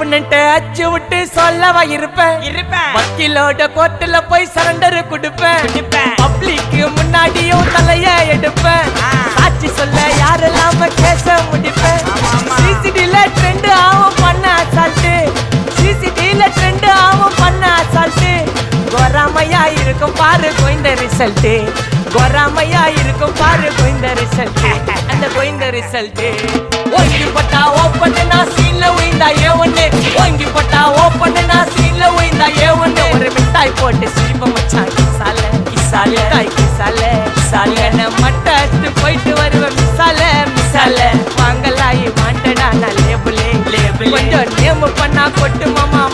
ஒப்புனன்ட்டு அச்சு விட்டு சொல்லவா இருப்பேன் வக்கீலோட கோர்ட்டுல போய் சரண்டர் கொடுப்பேன் பப்ளிக்கு முன்னாடியும் தலைய எடுப்பேன் சாட்சி சொல்ல யாரெல்லாம கேச முடிப்பேன் சிசிடில ட்ரெண்ட் ஆகும் பண்ண அசால்ட்டு சிசிடில ட்ரெண்ட் ஆகும் பண்ண அசால்ட்டு கோராமையா இருக்கும் பாரு கோயிந்த ரிசல்ட் கோராமையா இருக்கும் பாரு கோயிந்த ரிசல்ட் அந்த கோயிந்த ரிசல்ட் ஓங்கி பட்டா ஓப்பன் நான் சீன்ல உயிந்தா ஒண்ணு ஓங்கி பட்டா ஓப்பன் நான் சீன்ல உயிந்தா ஒண்ணு ஒரு மிட்டாய் போட்டு சிரிப்ப மச்சான் கிசால கிசால தாய் கிசால கிசால என்ன மட்டாச்சு போயிட்டு வருவேன் மிசால மிசால வாங்கலாயி மாட்டடா நான் லேபிளே லேபிள் கொஞ்சம் நேம் பண்ணா கொட்டு மாமா